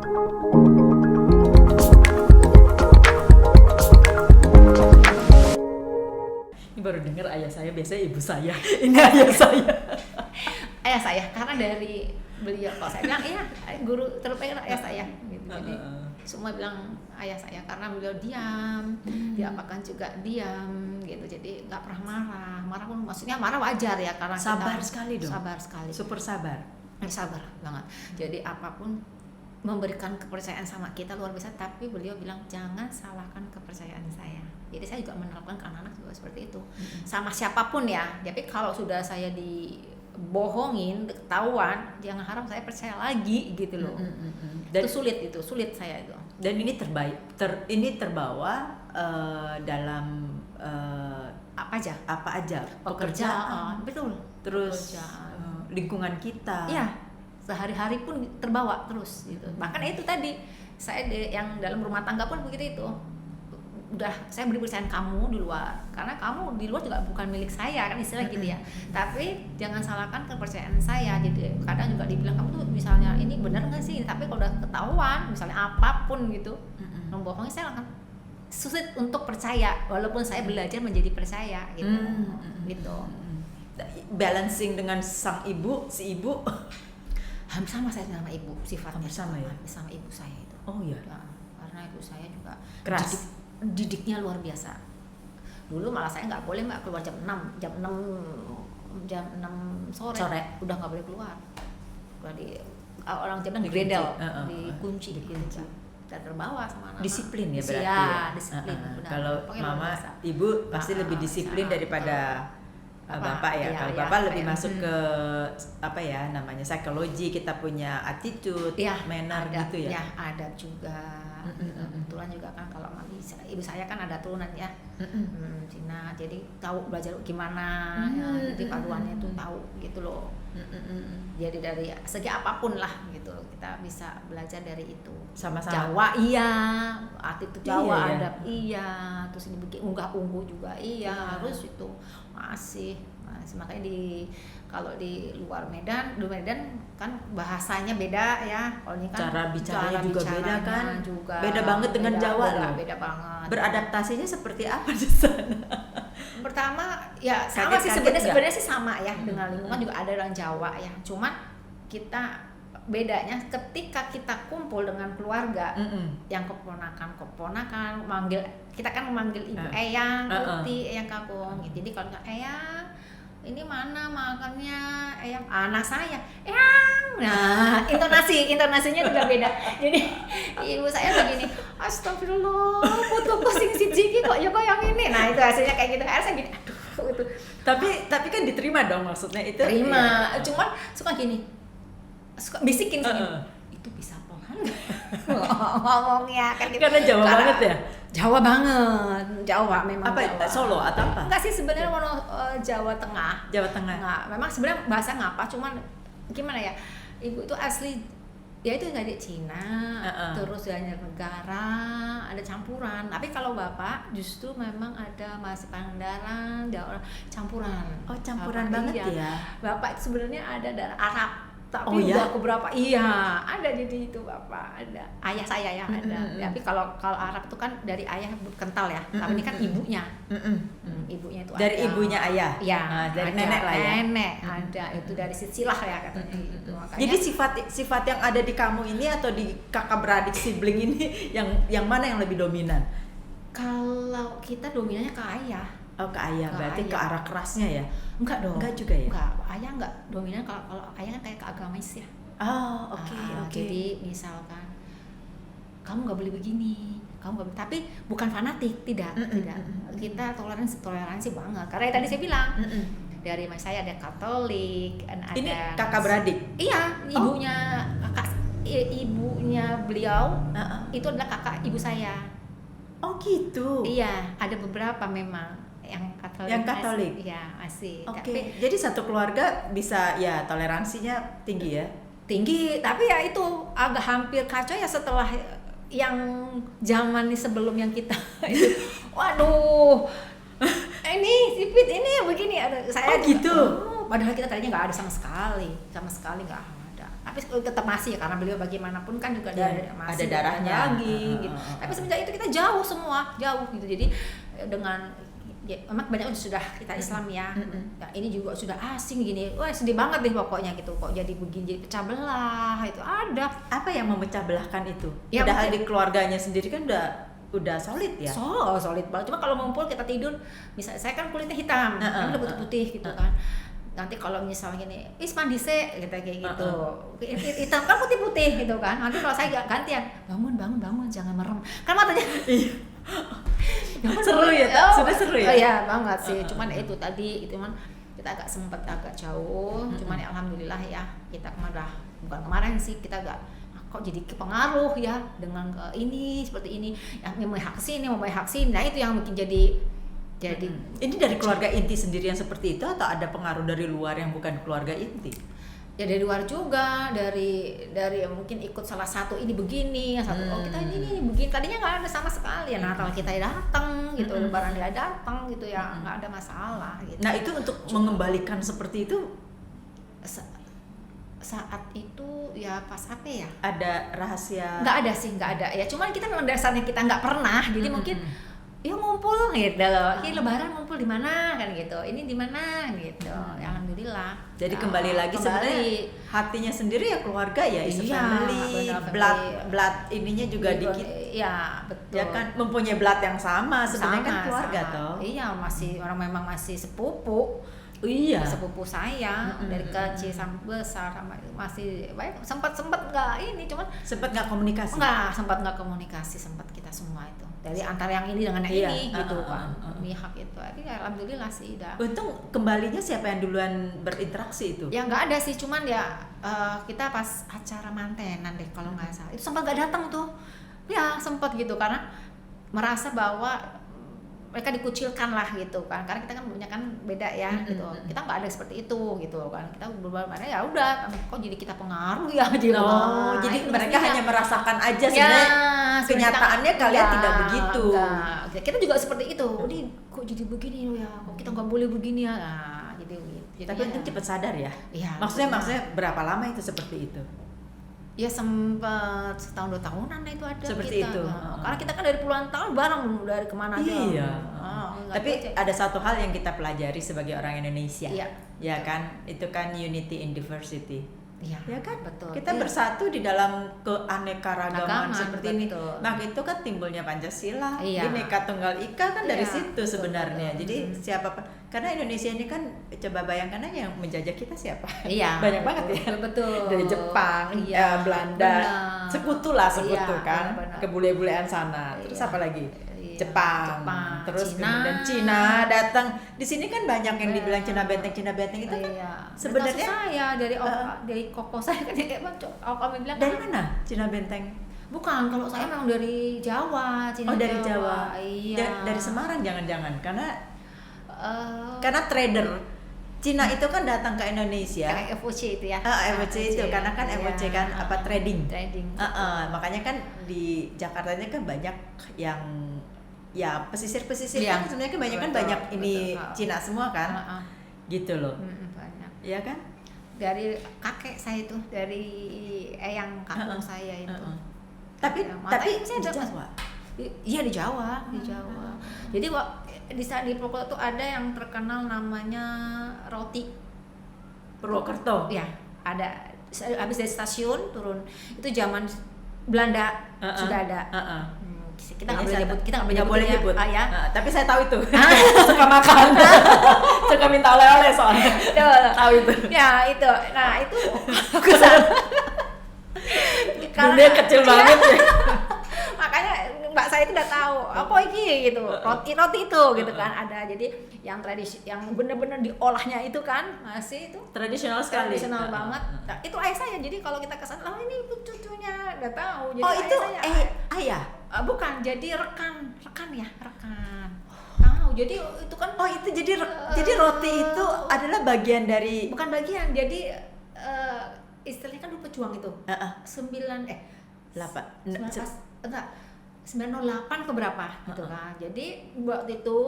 Ini baru dengar ayah saya, biasanya ibu saya. Ini ayah saya. Ayah saya, karena dari beliau, kalau saya bilang iya guru terbaik ayah saya gitu. Jadi semua bilang ayah saya karena beliau diam, diapakan juga diam gitu. Jadi nggak pernah marah pun maksudnya marah wajar ya karena Sabar kita, sekali dong. sabar sekali, Super sabar. sabar banget. Jadi apapun memberikan kepercayaan sama kita luar biasa, tapi beliau bilang jangan salahkan kepercayaan saya. Jadi saya juga menerapkan ke anak-anak juga seperti itu, sama siapapun ya. Tapi kalau sudah saya dibohongin, ketahuan, jangan harap saya percaya lagi gitu loh. Dan Itu sulit saya itu. Dan ini terbawa dalam Apa aja? pekerjaan, betul. terus Pekerjaan. lingkungan kita. Iya, sehari-hari pun terbawa terus gitu. Bahkan itu tadi saya yang dalam rumah tangga pun begitu itu. Udah saya beri kepercayaan kamu di luar, karena kamu di luar juga bukan milik saya kan istilah gitu ya. Tapi jangan salahkan kepercayaan saya. Jadi kadang juga dibilang kamu tuh misalnya ini benar nggak sih? Tapi kalau udah ketahuan misalnya apapun gitu membohongi, saya akan sulit untuk percaya walaupun saya belajar menjadi percaya gitu. Gitu. Balancing dengan sang ibu, si ibu Hampir sama saya sama ibu sifatnya. Hampir sama ya? Sama ibu saya itu. Oh iya. Ya, karena ibu saya juga Keras. didiknya luar biasa. Dulu malah saya nggak boleh mbak keluar jam 6 sore. Udah nggak boleh keluar. Udah orang Jepang digredel, dikunci. Dan terbawa sama anak. Disiplin ya berarti. Ya, disiplin. Kalau mama, ibu pasti lebih disiplin daripada bapak ya. Kalau bapak lebih masuk ke apa ya namanya psikologi, kita punya attitude, manner ada, gitu ya. Ya, ada juga. Kebetulan juga kan kalau ibu saya kan ada turunan ya Cina, jadi tahu belajar gimana ya, jadi paduannya itu tahu gitu loh. Jadi dari segi apapun lah gitu kita bisa belajar dari itu. Sama-sama. Jawa iya, attitude Jawa Iya, ada iya, terus ini bikin unggah-ungguh juga iya, harus itu masih makanya kalau di luar Medan, kan bahasanya beda ya. Kalau ini kan cara bicaranya juga beda kan? Beda banget dengan Jawa loh. Beda banget. Beradaptasinya seperti apa di sana? Pertama ya sama sih sebenarnya sih sama ya dengan lingkungan juga ada orang Jawa ya. Cuman kita bedanya ketika kita kumpul dengan keluarga yang keponakan kita kan memanggil ibu eyang, uti, eyang kakung. Jadi kalau eyang ini mana makannya ayam anak saya nah intonasinya juga beda. Jadi ibu saya begini, astagfirullah putuku sing siji kok ya yang ini, nah itu hasilnya kayak gitu. Akhirnya saya gini aduh itu tapi kan diterima dong maksudnya itu terima ya. Cuman suka gini suka bisikin itu bisa pelan ngomongnya kan gitu. Karena Jawa banget ya. Jawa banget, Jawa memang. Apa Jawa. Solo atau apa? Enggak sih sebenarnya Jawa Tengah. Jawa Tengah. Nah, memang sebenarnya bahasa ngapa, cuman gimana ya? Ibu itu asli ya itu nggak di Cina, terus banyak negara, ada campuran. Tapi kalau bapak justru memang ada masih Pangandaran, campuran. Oh campuran bapak, banget ya. Bapak itu sebenarnya ada darah Arab. Tapi ya? udah beberapa ada jadi itu bapak ada ayah saya ya ada. Tapi kalau Arab itu kan dari ayah kental ya. Tapi ini kan ibunya. Ibunya itu dari ada. Ibunya ayah. Ya, dari ada, nenek lah ya. Nenek ada itu dari silsilah ya katanya gitu. Makanya, jadi sifat yang ada di kamu ini atau di kakak beradik sibling ini yang mana yang lebih dominan? Kalau kita dominannya ke ayah. Oh ke ayah, berarti ke arah kerasnya ya? Enggak dong. Enggak juga ya? Enggak, ayah enggak dominan. Kalau ayah kan kayak ke agamais ya. Oh oke. Jadi misalkan kamu nggak boleh begini, kamu nggak boleh, tapi bukan fanatik, tidak. Kita toleransi banget. Karena tadi saya bilang dari mas saya ada Katolik, ada ini kakak beradik. Iya, ibunya beliau itu adalah kakak ibu saya. Oh gitu. Iya, ada beberapa memang yang Katolik. Iya, masih. Oke. Jadi satu keluarga bisa ya toleransinya tinggi ya? Tinggi, tapi ya itu agak hampir kacau ya setelah yang zaman sebelum yang kita itu. Waduh. Ini sipit ini begini ada saya gitu. padahal kita tadinya nggak ada sama sekali nggak ada. tapi tetap masih karena beliau bagaimanapun kan juga masih ada darahnya daging gitu. Tapi semenjak itu kita jauh gitu. Jadi dengan memang banyak sudah kita Islam ya. Nah, ini juga sudah asing gini. Wah, sedih banget deh pokoknya gitu. Kok jadi begini, jadi pecah belah itu ada. Apa yang memecah belahkan itu? Ya, padahal di keluarganya sendiri kan udah solid ya. Solid banget. Cuma kalau ngumpul kita tidur, misalnya saya kan kulitnya hitam, kan udah putih gitu kan. Nanti kalau misalnya gini, mandise kita kayak gitu. Hitam kan putih-putih gitu kan. Nanti kalau saya gantian, bangun jangan merem. Kan matanya seru ya, sudah seru ya. Oh ya banget sih. Cuman itu tadi itu kita agak jauh. Cuman ya, alhamdulillah ya kita bukan kemarin sih kita agak kok jadi kepengaruh ya dengan ini seperti ini yang memihak sini. Nah itu yang mungkin jadi ini dari keluarga inti sendiri yang seperti itu atau ada pengaruh dari luar yang bukan keluarga inti? Ya dari luar juga, dari mungkin ikut salah satu ini begini, yang satu kita ini begini, tadinya nggak ada sama sekali ya. Natal kita datang gitu, Lebaran dia datang gitu ya, nggak ada masalah gitu. Nah itu untuk mengembalikan seperti itu saat itu ya pas apa ya? Ada rahasia? Nggak ada ya. Cuman kita memang dasarnya kita nggak pernah, jadi mungkin ya ngumpul gitu loh. Ini Lebaran ngumpul di mana kan gitu. Ini di mana gitu. Ya, alhamdulillah. Jadi kembali lagi sebenarnya hatinya sendiri ya keluarga ya, family, blood ininya juga dikit. Iya, betul. Ya kan mempunyai blood yang sama sebenarnya kan keluarga toh. Iya, memang masih sepupu. Iya. Sepupu saya dari kecil sampai besar sama masih baik. Sempat nggak ini, cuman sempat nggak komunikasi. Sempat kita semua itu. Dari antara yang ini dengan yang ini gitu kan. Mihak itu. Tapi ya, alhamdulillah sih udah. Untung kembalinya siapa yang duluan berinteraksi itu? Ya nggak ada sih, cuman ya kita pas acara mantenan deh kalau nggak salah. Itu sempat nggak datang tuh. Ya sempat gitu karena merasa bahwa mereka dikucilkan lah gitu kan, karena kita kan punya kan beda ya gitu. Kita nggak ada seperti itu gitu kan. Kita berbeda ya udah, kok jadi kita pengaruh ya gitu. Jadi mereka hanya merasakan aja sebenarnya kenyataannya kalian tidak begitu. Kita juga seperti itu. Ini kok jadi begini ya, kok kita nggak boleh begini ya. Nah, gitu. Tapi itu cepat sadar ya. Iya. Maksudnya berapa lama itu seperti itu? Ya sempat setahun 2 tahunan itu ada seperti kita. Itu. Karena kita kan dari puluhan tahun bareng dari kemana aja. Iya. Tapi ada satu hal yang kita pelajari sebagai orang Indonesia. Iya. Ya kan, itu kan unity in diversity. Iya. Ya kan? Betul. Kita bersatu di dalam keanekaragaman seperti ini. Betul. Nah, itu kan timbulnya Pancasila. Iya. Bhinneka Tunggal Ika kan dari situ betul, sebenarnya. betul. Jadi siapapun, karena Indonesia ini kan coba bayangkan aja yang menjajah kita siapa? Iya. Banyak banget ya. Betul. Dari Jepang, Belanda, sekutu kan, kebule-bulean sana. Terus apa lagi? Jepang, terus Cina. kemudian Cina datang. Di sini kan banyak yang dibilang Cina Benteng itu kan sebenarnya saya dari koko saya kan kayak kami bilang dari mana Cina Benteng? Bukan, kalau saya memang dari Jawa. Dari Jawa. Iya. Dari Semarang jangan-jangan karena trader Cina itu kan datang ke Indonesia. Kayak FOC itu ya. FOC itu karena kan FOC kan trading. Makanya kan di Jakarta ini kan banyak yang ya pesisir kan sebenarnya kebanyakan banyak ini Cina semua kan. Gitu loh. Banyak. Iya kan? Dari kakek saya itu, dari eyang kakung saya itu. Tapi saya di Jawa. Iya di Jawa. Jadi di Purwokerto tuh ada yang terkenal namanya roti Purwokerto. Ya, ada. Habis dari stasiun turun. Itu zaman Belanda sudah ada. Kita nggak boleh nyebut. Tapi saya tahu itu. Suka makan. Suka minta oleh-oleh soalnya. Tahu itu. Ya itu. Nah itu. Dunia kecil banget ya. Makanya mbak saya itu udah tahu apa ini gitu, roti itu gitu kan ada. Jadi yang tradisi, yang benar-benar diolahnya itu kan masih itu tradisional sekali, tradisional banget. Nah, itu ayah saya. Jadi kalau kita kesana, ini cucunya udah tahu. Jadi oh itu ayah? Bukan, jadi rekan. Tahu. Jadi itu kan. Oh itu jadi roti itu adalah bagian dari. Bukan bagian, jadi istilahnya kan dulu pejuang itu. 908 ke berapa gitu kan. Jadi waktu itu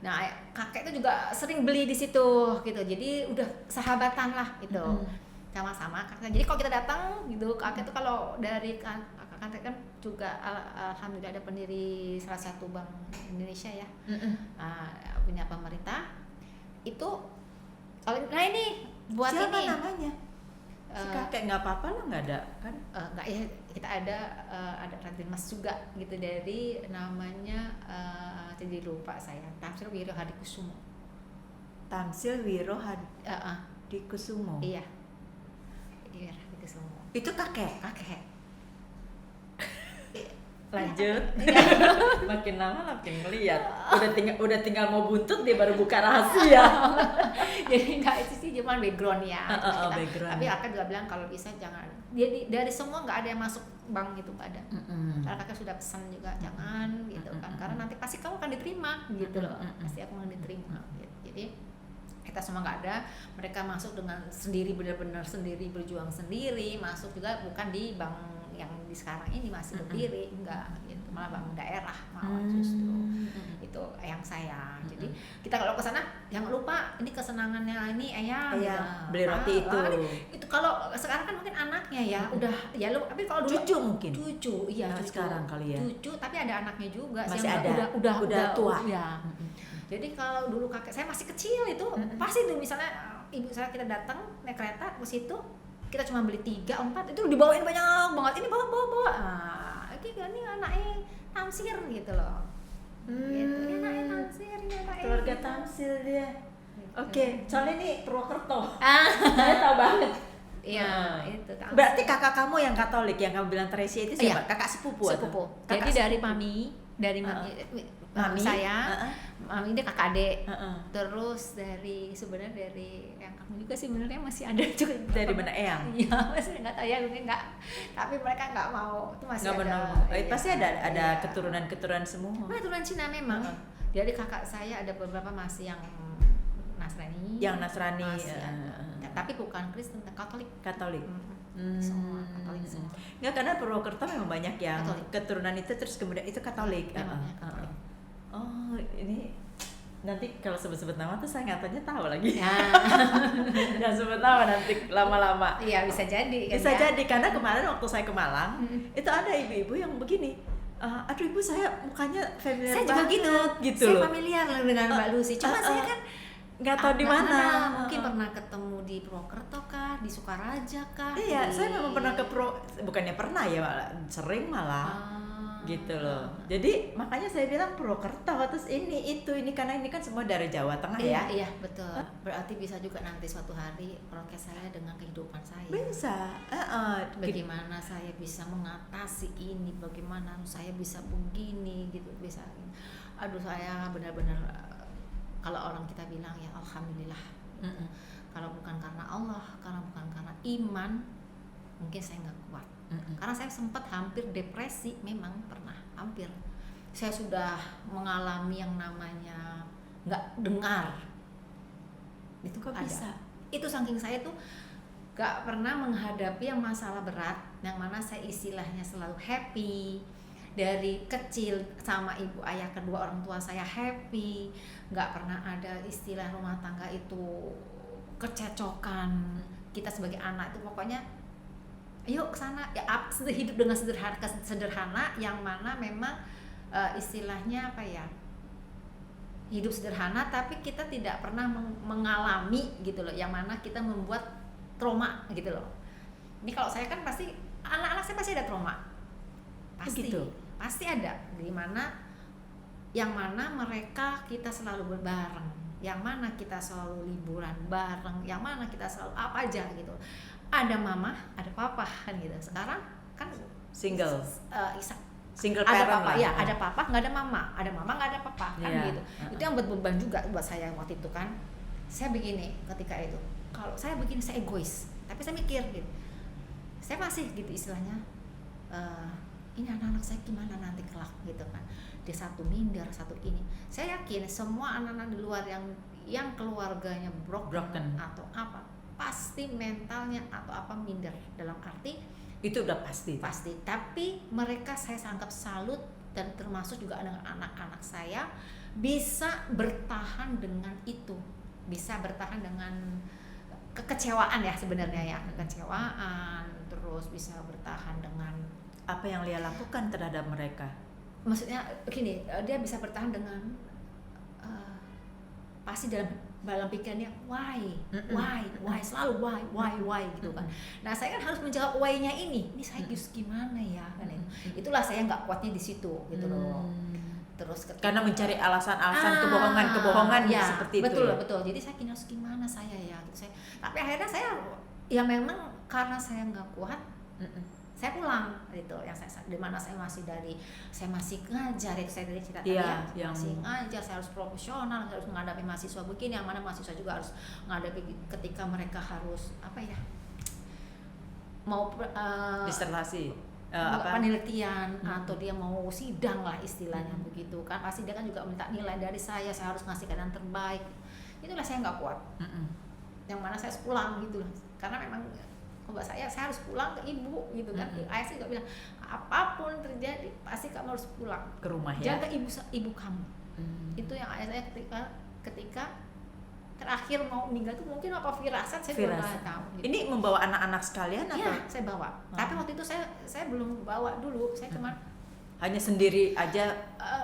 nah kakek itu juga sering beli di situ gitu. Jadi udah sahabatan lah gitu. sama-sama kakak. Jadi kalau kita datang gitu, kakak itu kalau dari kakak kan juga alhamdulillah ada pendiri salah satu bank Indonesia ya, punya pemerintah itu. Kalau nah ini buat siapa ini namanya? Si kakek nggak apa-apa lah, nggak ada kan? Nggak ya, kita ada Radinmas juga gitu dari namanya jadi lupa saya, Tamsil Wiro Hadikusumo. Tamsil Wiro Hadikusumo. Iya. Wiro Hadikusumo. Itu kakek. Lanjut. Iya. Makin lama makin ngeliat. Udah tinggal mau buntut dia baru buka rahasia. Jadi nggak itu sih cuma background ya. Background. Tapi kakak juga bilang kalau bisa jangan. Dia dari semua nggak ada yang masuk bank gitu, nggak ada. Karena kakak sudah pesan juga jangan gitu kan. Karena nanti pasti kamu akan diterima gitu loh. Pasti aku akan diterima. Gitu. Jadi kita semua nggak ada. Mereka masuk dengan sendiri, benar-benar sendiri, berjuang sendiri. Masuk juga bukan di bank yang di sekarang ini masih berdiri, enggak gitu, malah bank daerah malah justru itu yang saya. Jadi kita kalau ke sana jangan lupa ini kesenangannya ini Eyang gitu. Beli roti itu kalau sekarang kan mungkin anaknya ya udah ya lu, tapi kalau dulu cucu mungkin iya cucu sekarang kali ya cucu, tapi ada anaknya juga masih yang ada udah tua ya. Jadi kalau dulu kakek saya masih kecil itu pasti tuh misalnya ibu saya kita datang naik kereta ke situ, kita cuma beli 3-4 itu dibawain banyak banget, ini bawa ini anaknya Tamsir gitu loh. Gitu. Ini anaknya Tamsir, ini anaknya keluarga gitu. Tamsir dia. Oke, soalnya ini Purwokerto. Saya tahu banget. Iya, itu Tamsir. Berarti kakak kamu yang Katolik yang kamu bilang Tresia itu siapa? Kakak sepupu atau? Jadi dari mami saya, mami dia kakak adik. Terus sebenarnya dari yang kamu juga sih sebenarnya masih ada juga. Dari mana Eyang? Iya, masih nggak tahu ya, mungkin nggak. Tapi mereka nggak mau, itu masih nggak ada. Pasti ada keturunan semua. Keturunan Cina memang. Jadi kakak saya ada beberapa masih yang Nasrani. Yang Nasrani. Tapi bukan Kristen, Katolik. Semua Katolik semua. Nggak, karena Purwokerto memang banyak yang Katolik. Keturunan itu terus kemudian itu Katolik. Katolik. Oh, ini nanti kalau sebut-sebut nama tuh saya ngatanya tahu lagi. Jangan sebut nama nanti lama-lama. Iya, bisa jadi kan. Bisa jadi karena kemarin waktu saya ke Malang, itu ada ibu-ibu yang begini. Aduh ibu, saya mukanya familiar saya banget. Juga gitu loh. Saya familiar dengan Mbak Lucy. Cuma saya kan nggak tahu di mana. Mungkin pernah ketemu di Purwokerto kah, di Sukaraja kah? Iya, saya memang pernah bukannya pernah ya, sering malah. Gitu loh. Jadi makanya saya bilang Purwokerto, terus ini karena ini kan semua dari Jawa Tengah ya. Iya, betul. Berarti bisa juga nanti suatu hari podcast saya dengan kehidupan saya. Bisa. Bagaimana saya bisa mengatasi ini, bagaimana saya bisa begini gitu, bisa. Aduh, saya benar-benar kalau orang kita bilang ya alhamdulillah. Kalau bukan karena Allah, karena bukan karena iman, mungkin saya nggak kuat. Karena saya sempat hampir depresi, memang pernah hampir. Saya sudah mengalami yang namanya nggak dengar. Itu kok ada. bisa? Itu saking saya tuh nggak pernah menghadapi yang masalah berat, yang mana saya istilahnya selalu happy. Dari kecil sama ibu ayah kedua orang tua saya happy, nggak pernah ada istilah rumah tangga itu kecocokan. Kita sebagai anak itu pokoknya yuk kesana ya, hidup dengan sederhana yang mana memang istilahnya apa ya, hidup sederhana tapi kita tidak pernah mengalami gitu loh, yang mana kita membuat trauma gitu loh. Ini kalau saya kan pasti anak-anak saya pasti ada trauma, pasti ada, di mana yang mana mereka kita selalu berbareng, yang mana kita selalu liburan bareng, yang mana kita selalu apa aja gitu. Ada mama, ada papa kan gitu. Sekarang kan single ada parent papa, lah. ya ada papa nggak ada mama nggak ada papa kan gitu. Itu yang beban juga buat saya waktu itu kan. Saya begini ketika itu, kalau saya begini saya egois, tapi saya mikir gitu, saya masih gitu istilahnya ini anak-anak saya gimana nanti kelak gitu kan. Dia satu minder, satu ini. Saya yakin semua anak-anak di luar yang keluarganya broken atau apa, pasti mentalnya atau apa minder, dalam arti itu udah pasti. Tapi mereka saya anggap salut, dan termasuk juga dengan anak-anak saya bisa bertahan dengan itu, bisa bertahan dengan kekecewaan ya sebenarnya ya, kekecewaan, terus bisa bertahan dengan apa yang Lia lakukan terhadap mereka. Maksudnya gini, dia bisa bertahan dengan pasti dalam pikirannya why selalu why gitu kan. Nah saya kan harus menjawab why-nya ini saya harus gimana ya kan. Itulah saya nggak kuatnya di situ gitu loh. Terus karena mencari alasan-alasan kebohongan ya, seperti betul, itu. Betul. Jadi saya harus gimana saya ya gitu. Tapi akhirnya saya ya memang karena saya nggak kuat, saya pulang gitu. Yang di mana saya masih ngajar itu, saya dari cerita tadi ya, masih ngajar, saya harus profesional, saya harus menghadapi mahasiswa begini, yang mana mahasiswa juga harus menghadapi ketika mereka harus mau disertasi. Penelitian atau dia mau sidang lah istilahnya begitu kan, pasti dia kan juga minta nilai dari saya harus ngasih keadaan terbaik. Itulah saya nggak kuat, yang mana saya harus pulang gitu loh, karena memang mbak saya harus pulang ke ibu gitu kan. Ayah sih juga bilang apapun terjadi pasti kamu harus pulang ke rumah ya, jaga ibu kamu. Itu yang ayah saya ketika terakhir mau meninggal tuh, mungkin apa firasat saya juga nggak tahu gitu. Ini membawa anak-anak sekalian atau? Iya, saya bawa. Tapi waktu itu saya belum bawa dulu, saya cuma hanya sendiri aja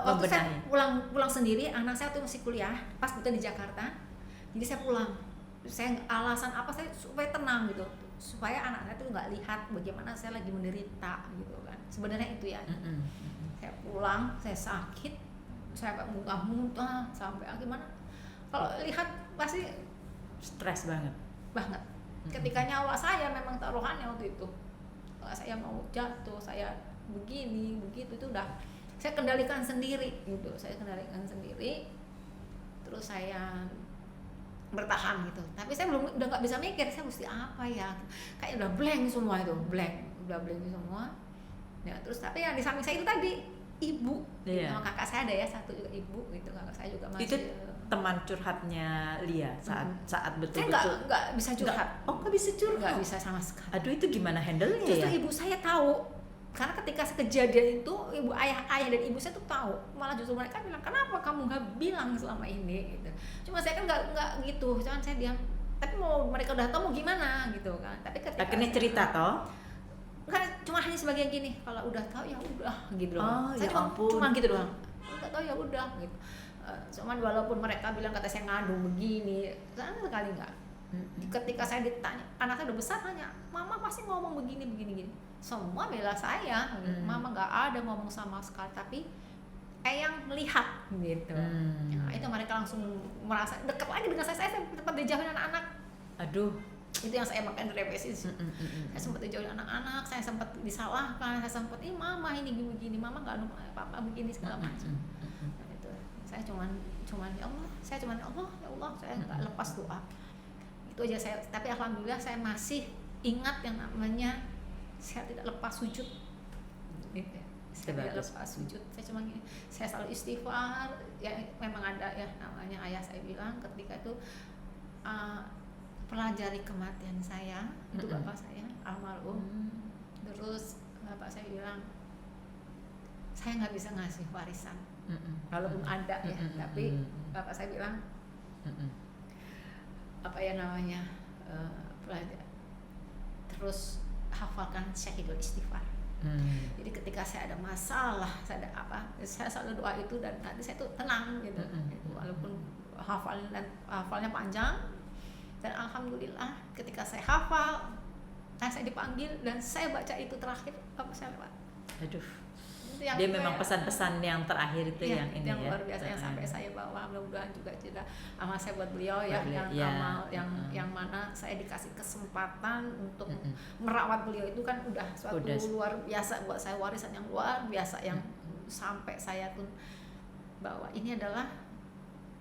waktu saya pulang sendiri. Anak saya tuh masih kuliah pas betul di Jakarta, jadi saya pulang. Saya alasan apa, saya supaya tenang gitu, supaya anak saya tuh nggak lihat bagaimana saya lagi menderita gitu kan. Sebenarnya itu ya. Saya pulang, saya sakit, saya muntah-muntah sampai gimana. Kalau lihat pasti stres banget. Ketika nyawa saya memang taruhannya waktu itu, saya mau jatuh, saya begini begitu, itu udah saya kendalikan sendiri gitu. Terus saya bertahan gitu. Tapi saya udah nggak bisa mikir saya mesti apa ya, kayak udah blank semua itu, udah blank semua ya. Terus tapi yang di samping saya itu tadi ibu, sama kakak saya ada ya satu juga ibu gitu. Kakak saya juga masih itu teman curhatnya Lia saat betul-betul. Saya nggak bisa curhat. Nggak bisa curhat. Nggak bisa sama sekali. Aduh, itu gimana handle-nya ya? Justru ibu saya tahu, karena ketika kejadian itu ibu ayah dan ibu saya tuh tahu. Malah justru mereka bilang, kenapa kamu nggak bilang selama ini gitu. Cuma saya kan nggak gitu, cuman saya diam. Tapi mau mereka udah tahu mau gimana gitu kan. Tapi ketika akhirnya cerita toh. Nggak, cuma hanya sebagian gini, kalau udah tahu ya udah gitu loh. Saya cuma gitu doang. Udah tahu ya udah gitu. Cuman walaupun mereka bilang kata saya ngadu begini, sama sekali enggak. Ketika saya ditanya, anak saya udah besar nanya, mama pasti ngomong begini gini. Semua bela saya, mama nggak ada ngomong sama sekali, tapi Eyang melihat gitu. Nah, itu mereka langsung merasa dekat lagi dengan saya sempat dijauhin anak-anak. Aduh, itu yang saya makan revisi. Saya sempat dijauhin anak-anak, saya sempat disalahkan, saya sempat mama ini begini, mama nggak ada apa-apa begini segala macam. Saya cuman ya Allah, saya nggak lepas doa. Itu aja saya. Tapi alhamdulillah saya masih ingat yang namanya saya tidak lepas sujud. Gitu. Saya tidak lepas sujud. Saya selalu istighfar. Ya memang ada ya namanya ayah saya bilang ketika itu pelajari kematian saya. Itu bapak saya almarhum. Terus bapak saya bilang saya nggak bisa ngasih warisan. Walaupun ada ya, tapi bapak saya bilang apa ya namanya terus hafalkan Syahidul Istighfar. Jadi ketika saya ada masalah, saya ada apa, saya selalu doa itu dan nanti saya tuh tenang gitu. Walaupun hafalnya panjang, dan alhamdulillah ketika saya hafal, saya dipanggil dan saya baca itu terakhir, bapak saya lewat. Aduh. Dia memang pesan-pesan yang terakhir itu yang ini yang ya. luar biasa yang sampai saya bawa, mudah-mudahan juga amal saya buat beliau ya, yang mana saya dikasih kesempatan untuk merawat beliau itu kan udah suatu luar biasa buat saya, warisan yang luar biasa yang sampai saya pun bawa ini adalah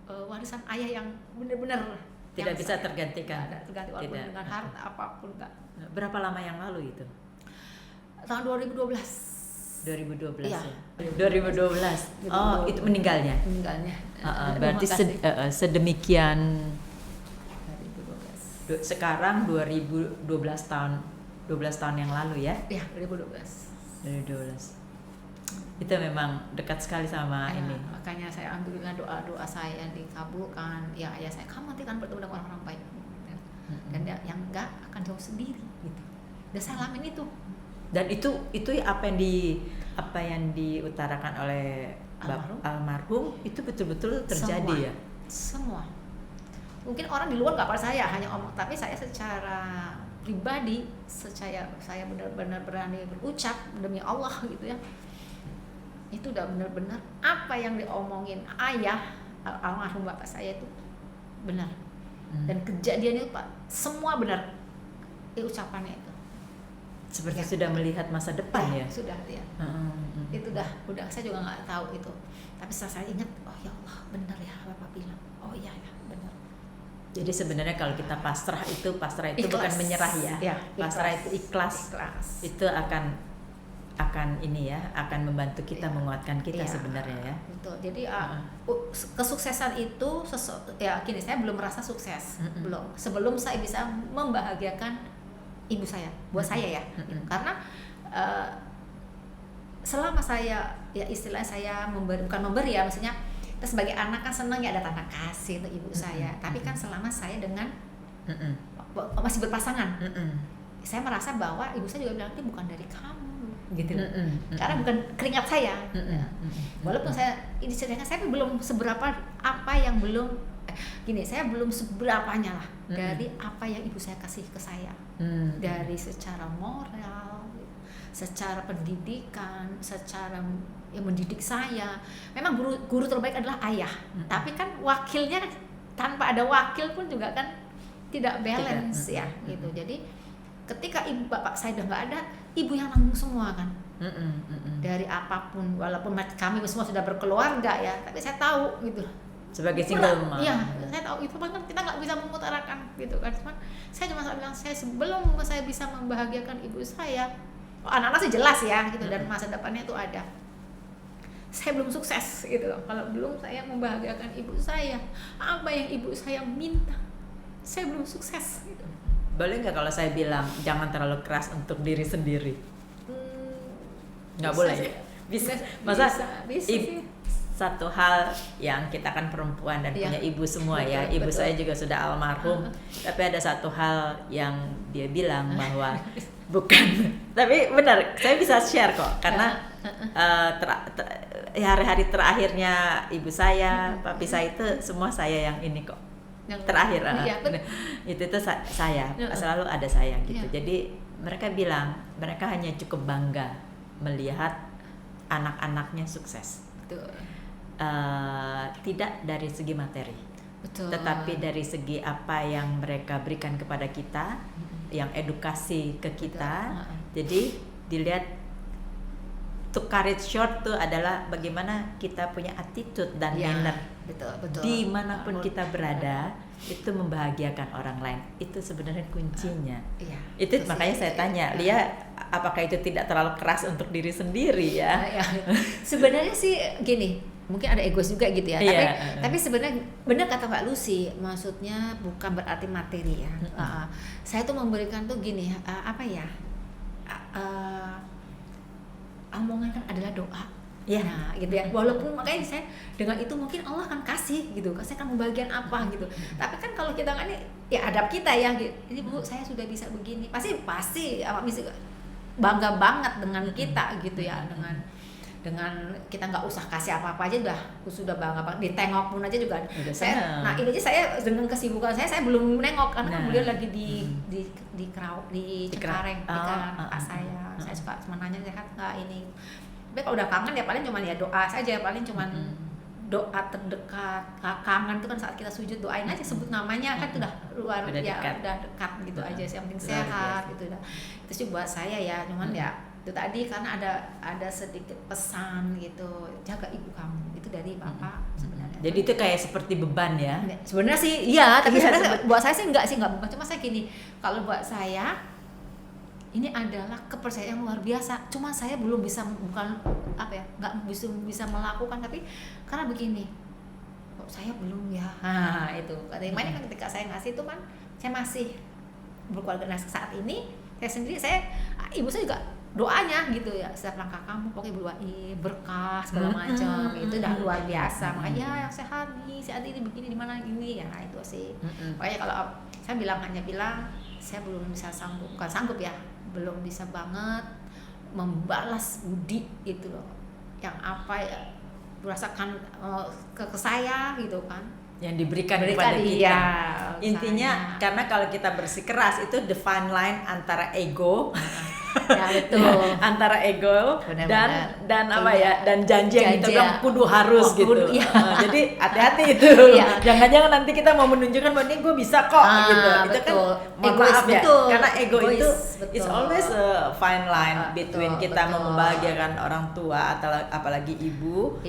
warisan ayah yang benar-benar tidak bisa tergantikan. Terganti walaupun dengan harta apapun enggak. Berapa lama yang lalu itu? Tahun 2012. 2012 ya. 2012. Oh, itu meninggalnya. Berarti sedemikian 2012. Sekarang 2012 tahun 12 tahun yang lalu ya? Iya, 2012. Itu memang dekat sekali sama ini. Makanya saya alhamdulillah doa-doa saya dikabulkan. Ya ayah saya, kamu nanti kan bertemu dengan orang-orang baik. dan yang enggak akan jauh sendiri gitu. Dan saya alamin itu. Dan itu apa yang diutarakan oleh almarhum itu betul-betul terjadi ya. Semua. Mungkin orang di luar nggak percaya, hanya omong, tapi saya secara pribadi, saya benar-benar berani berucap demi Allah gitu ya. Itu udah benar-benar apa yang diomongin ayah almarhum bapak saya itu benar. Dan kejadian itu Pak, semua benar. Ucapannya itu. Seperti sudah melihat masa depan ya. Sudah ya. Itu udah saya juga nggak tahu itu. Tapi setelah saya ingat, oh ya Allah benar ya Bapak bilang. Oh iya ya benar. Jadi sebenarnya kalau kita pasrah itu ikhlas. Bukan menyerah ya. Pasrah itu ikhlas. Itu akan ini ya, akan membantu kita, menguatkan kita sebenarnya ya. Betul. Jadi kesuksesan itu ya gini, saya belum merasa sukses. Belum. Sebelum saya bisa membahagiakan ibu saya, buat saya ya. Karena selama saya ya istilahnya saya bukan memberi ya, maksudnya kita sebagai anak kan senang ya ada tanda kasih untuk ibu saya. Tapi kan selama saya dengan masih berpasangan, saya merasa bahwa ibu saya juga bilang ini bukan dari kamu gitu, karena bukan keringat saya. Walaupun saya ini ceritanya saya belum seberapa saya belum seberapanya lah dari apa yang ibu saya kasih ke saya, dari secara moral, secara pendidikan, secara mendidik saya. Memang guru terbaik adalah ayah, tapi kan wakilnya tanpa ada wakil pun juga kan tidak balance ya gitu. Jadi ketika ibu bapak saya udah nggak ada, ibu yang nanggung semua kan. Dari apapun, walaupun kami semua sudah berkeluarga ya, tapi saya tahu gitu. Sebagai single mom. Iya, saya tahu itu kan kita nggak bisa mengutarakan gitu kan. Saya cuma bilang sebelum saya bisa membahagiakan ibu saya, anak-anak sih jelas ya gitu, dan masa depannya itu ada. Saya belum sukses gitu loh. Kalau belum saya membahagiakan ibu saya, apa yang ibu saya minta, saya belum sukses gitu. Boleh nggak kalau saya bilang jangan terlalu keras untuk diri sendiri? Nggak boleh ya? Bisa sih. Satu hal yang kita kan perempuan dan punya ibu semua ya. Ibu saya juga sudah almarhum. Tapi ada satu hal yang dia bilang bahwa bukan. Tapi benar, saya bisa share kok. Karena hari-hari terakhirnya ibu saya, papi saya itu semua saya yang ini kok. Yang terakhir itu saya selalu ada saya gitu. Jadi mereka bilang mereka hanya cukup bangga melihat anak-anaknya sukses. Betul. Tidak dari segi materi. Betul. Tetapi dari segi apa yang mereka berikan kepada kita, yang edukasi ke kita. Jadi dilihat to cut it short tuh adalah bagaimana kita punya attitude dan manner. Betul. Dimanapun kita berada, itu membahagiakan orang lain. Itu sebenarnya kuncinya. Itu makanya saya tanya, Lia, apakah itu tidak terlalu keras untuk diri sendiri ya? Sebenarnya sih gini, mungkin ada egois juga gitu ya. Tapi sebenarnya benar kata Mbak Lucy, maksudnya bukan berarti materi ya. Saya tuh memberikan tuh gini, omongan kan adalah doa. Nah, gitu ya. Walaupun makanya saya dengan itu mungkin Allah akan kasih gitu. Saya akan membagian apa gitu. Tapi kan kalau kita kan ya adab kita ya gitu. Ini Bu, saya sudah bisa begini. Pasti bisa bangga banget dengan kita gitu ya, dengan kita nggak usah kasih apa-apa aja sudah bangga banget. Ditengok pun aja juga saya. Nah, ini aja saya dengan kesibukan saya belum menengok karena kemudian lagi di Cengkareng di kakak saya. Saya suka cuma nanya sehat nggak ini. Tapi kalau udah kangen ya paling cuma ya doa saja, paling cuma doa terdekat. Kangen itu kan saat kita sujud doain aja, sebut namanya kan itu udah luar udah dekat gitu aja sih, yang penting sehat gitu dah. Itu sih buat saya ya, cuman ya itu tadi karena ada sedikit pesan gitu, jaga ibu kamu itu dari bapak sebenarnya. Jadi itu kayak seperti beban ya? Sebenarnya sih iya, tapi sebenarnya buat saya sih enggak bukan, cuma saya gini, kalau buat saya ini adalah kepercayaan yang luar biasa. Cuma saya belum bisa nggak bisa melakukan, tapi karena begini, saya belum ya. Nah itu, katanya ketika saya ngasih itu kan, saya masih berkeluarga. Nah saat ini saya sendiri, ibu saya juga doanya gitu ya, setiap langkah kamu pokoknya berdoain berkah segala macam, itu udah luar biasa. Makanya ya yang sehat nih, sehat ini begini di mana gini ya, itu sih. Makanya kalau saya hanya bilang saya belum bisa bukan sanggup ya, belum bisa banget membalas budi itu loh, yang apa ya merasakan ke saya gitu kan, yang diberikan kepada kita. Iya, intinya karena kalau kita bersikeras itu the fine line antara ego ya betul antara ego benar, dan apa ya, dan janji yang kita bilang kudu harus gitu. Iya. Jadi hati-hati itu. Iya. Jangan-jangan nanti kita mau menunjukkan bahwa ini gue bisa kok gitu. Itu kan mohon maaf ya, karena ego itu it's always a fine line between kita mau membahagiakan orang tua atau apalagi ibu,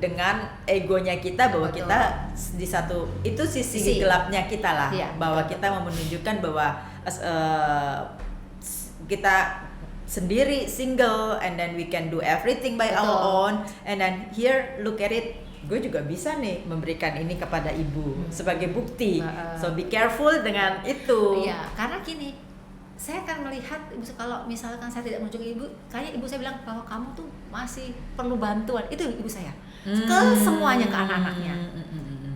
dengan egonya kita bahwa kita di satu itu sisi gelapnya kita lah, bahwa kita mau menunjukkan bahwa kita sendiri single and then we can do everything by our own, and then here look at it, gue juga bisa nih memberikan ini kepada ibu sebagai bukti. So be careful dengan itu. Iya, karena gini, saya akan melihat kalau misalkan saya tidak menunjuk ibu, kayaknya ibu saya bilang bahwa kamu tuh masih perlu bantuan. Itu ibu saya ke semuanya, ke anak-anaknya.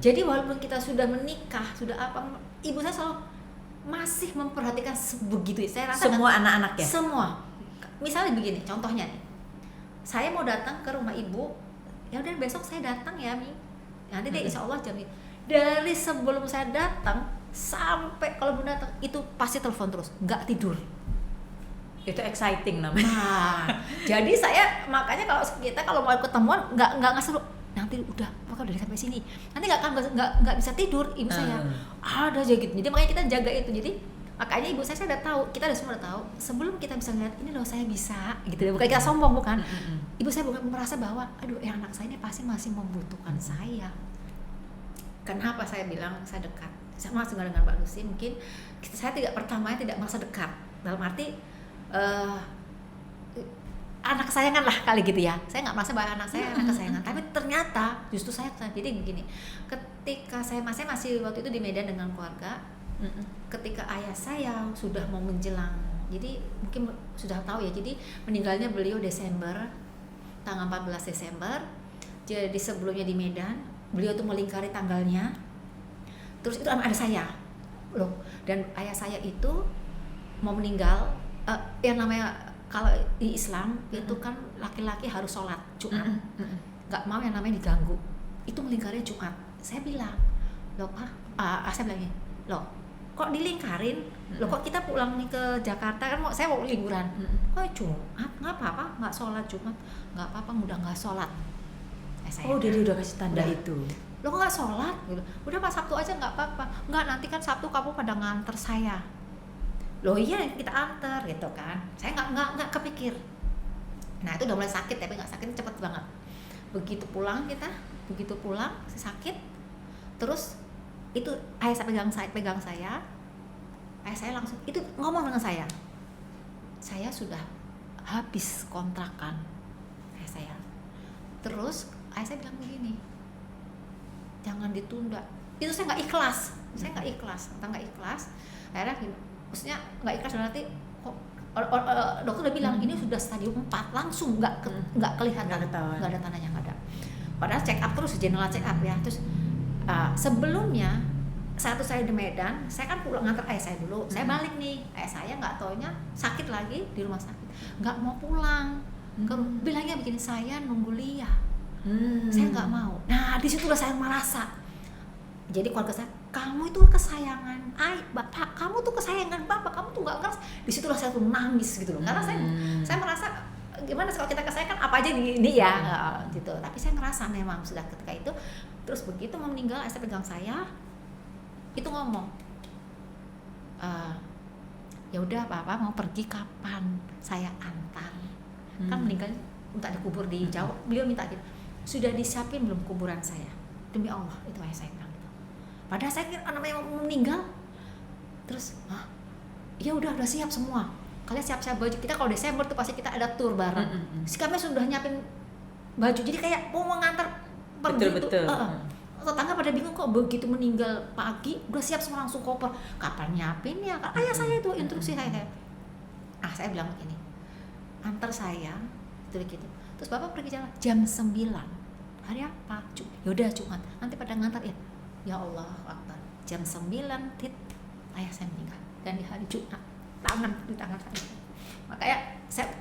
Jadi walaupun kita sudah menikah, sudah apa, ibu saya selalu masih memperhatikan sebegitu. Saya rasa semua anak-anak ya? Semua. Misalnya begini, contohnya nih, saya mau datang ke rumah ibu, ya udah besok saya datang ya Mi, nanti deh insya Allah jam ini. Dari sebelum saya datang sampai kalau belum datang itu pasti telepon terus, nggak tidur. Itu exciting namanya. Nah, jadi saya makanya kalau mau ketemuan nggak ngasih nanti udah bakal udah sampai sini, nanti nggak bisa tidur ibu saya ada aja gitu. Jadi makanya kita jaga itu. Jadi makanya ibu saya udah tahu, kita udah semua udah tahu sebelum kita bisa ngeliat ini loh saya bisa gitu. Bukan kita sombong, bukan. Ibu saya bukan merasa bahwa aduh anak saya ini pasti masih membutuhkan saya. Kenapa saya bilang saya dekat sama dengan Mbak Lucy? Mungkin saya pertamanya tidak merasa dekat dalam arti anak kesayangan lah kali gitu ya. Saya nggak merasa bahwa anak saya anak kesayangan, tapi ternyata justru saya. Jadi begini, ketika saya masih waktu itu di Medan dengan keluarga, ketika ayah saya sudah mau menjelang, jadi mungkin sudah tahu ya, jadi meninggalnya beliau Desember, tanggal 14 Desember. Jadi sebelumnya di Medan, beliau tuh melingkari tanggalnya. Terus itu ada saya loh, dan ayah saya itu mau meninggal, yang namanya kalau di Islam itu kan laki-laki harus sholat Jumat, nggak mau yang namanya diganggu. Itu melingkarnya Jumat. Saya bilang, loh Pak, saya bilang loh kok dilingkarin, loh kok kita pulang nih ke Jakarta kan saya mau liburan, kok Jumat nggak apa-apa, nggak sholat Jumat, nggak apa-apa, udah nggak sholat. Dia udah kasih tanda itu. Lo kok nggak sholat? Udah Pak, Sabtu aja nggak apa-apa. Nggak, nanti kan Sabtu kamu pada nganter saya. Loh iya kita antar gitu kan. Saya nggak kepikir. Nah itu udah mulai sakit, tapi nggak sakit cepet banget. Begitu pulang saya sakit, terus itu ayah saya pegang saya, ayah saya langsung itu ngomong dengan saya sudah habis kontrakan ayah saya. Terus ayah saya bilang begini, jangan ditunda. Itu saya nggak ikhlas, nggak ikhlas. Akhirnya maksudnya nggak ikhlas, berarti kok dokter udah bilang ini sudah stadium 4, langsung nggak kelihatan, nggak ada tandanya, nggak ada. Padahal check up terus, general check up ya. Terus sebelumnya saat saya di Medan, saya kan pulang nganter ayah saya dulu, saya balik nih, ayah saya nggak taunya sakit lagi di rumah sakit, nggak mau pulang, bilangnya begini, saya nunggu Lia, saya nggak mau. Nah di situ saya merasa, jadi keluarga saya, kamu itu kesayangan bapak, kamu tuh kesayangan bapak, kamu tuh nggak ngeras. Di situ saya tuh nangis gitu loh, karena saya merasa gimana kalau kita kesayangan apa aja ini ya gitu. Tapi saya ngerasa memang sudah ketika itu. Terus begitu mau meninggal, saya pegang saya, itu ngomong, ya udah papa mau pergi kapan saya antar. Kan meninggal minta dikubur di Jawa, beliau minta gitu, sudah disiapin belum kuburan saya? Demi Allah, itu ayah saya bilang gitu. Padahal saya kira namanya mau meninggal. Terus ya udah siap semua, kalian siap-siap baju. Kita kalau Desember tuh pasti kita ada tour bareng. Kami sudah nyiapin baju, jadi kayak mau mengantar pergi. Betul. Tetangga pada bingung, kok begitu meninggal pagi udah siap semua langsung koper. Kapan nyiapin ya? Ayah saya itu instruksi saya. Saya bilang begini, antar saya gitu. Terus bapak pergi jalan jam 9. Hari apa? Yaudah Jumat. Nanti pada ngantar ya. Ya Allah Akbar. Jam 9 ayah saya meninggal. Dan di hari Jumat di tangan saya. Makanya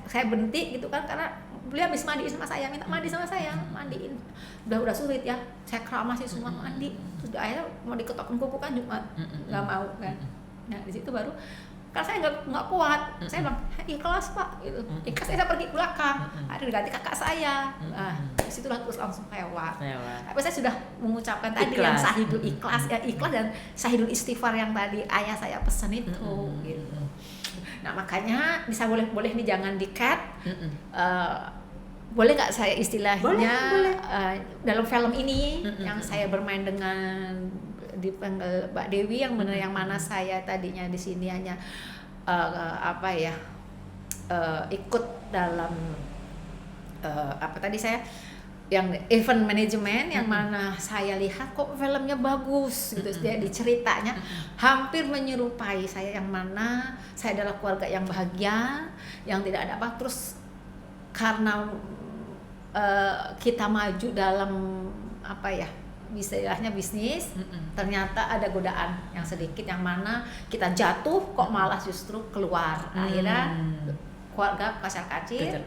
saya berhenti gitu kan, karena beliau habis mandiin sama saya, minta mandi sama saya, mandiin. Udah sulit ya. Saya keramasi semua mandi. Terus akhirnya mau diketok kuku kan Jumat. Enggak mau kan. Nah, di situ baru karena saya nggak kuat, saya bilang ikhlas Pak, gitu. Ikhlas saya pergi ke belakang, ada diganti kakak saya. Nah, disitulah terus langsung lewat. Tapi saya sudah mengucapkan tadi yang sahidul ikhlas, ya ikhlas dan sahidul istighfar yang tadi ayah saya pesan itu. Gitu. Nah makanya bisa boleh nih jangan di-cut. Boleh nggak saya istilahnya boleh. Dalam film ini yang saya bermain dengan dipanggil Mbak Dewi yang benar, yang mana saya tadinya di sini hanya ikut dalam apa tadi saya yang event management, yang mana saya lihat kok filmnya bagus gitu, jadi ceritanya hampir menyerupai saya, yang mana saya adalah keluarga yang bahagia, yang tidak ada apa, terus karena kita maju dalam istilahnya bisnis, ternyata ada godaan yang sedikit, yang mana kita jatuh kok malah justru keluar. Akhirnya keluarga kacar-kacir.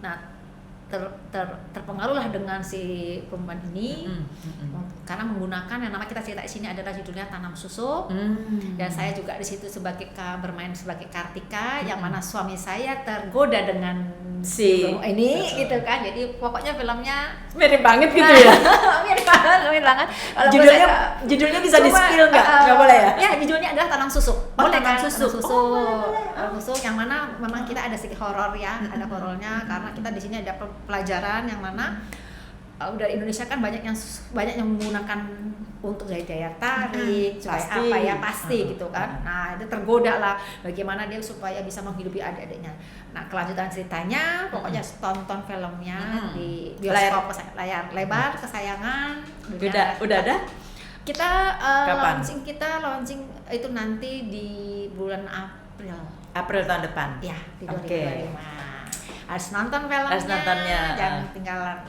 Nah terpengaruhlah dengan si perempuan ini, karena menggunakan yang nama kita cerita di sini adalah judulnya Tanam Susuk. Dan saya juga di situ bermain sebagai Kartika, yang mana suami saya tergoda dengan si ini gitu kan. Jadi pokoknya filmnya mirip banget gitu ya. mirip banget. Judulnya bisa di-spill nggak boleh ya? Ya, judulnya adalah Tanam Susuk. Boleh kan? Susuk. Tanam Susuk yang mana memang kita ada sedikit horor ya, ada horornya, karena kita di sini ada pelajaran yang mana udah Indonesia kan banyak yang menggunakan untuk daya tarik, supaya pasti gitu kan. Nah itu tergoda lah bagaimana dia supaya bisa menghidupi adik-adiknya. Nah kelanjutan ceritanya pokoknya tonton filmnya di bioskop layar lebar kesayangan. Udah ada? Kita launching itu nanti di bulan April tahun depan. Ya, di 2025. Harus nonton filmnya. Harus nontonnya. Jangan ketinggalan.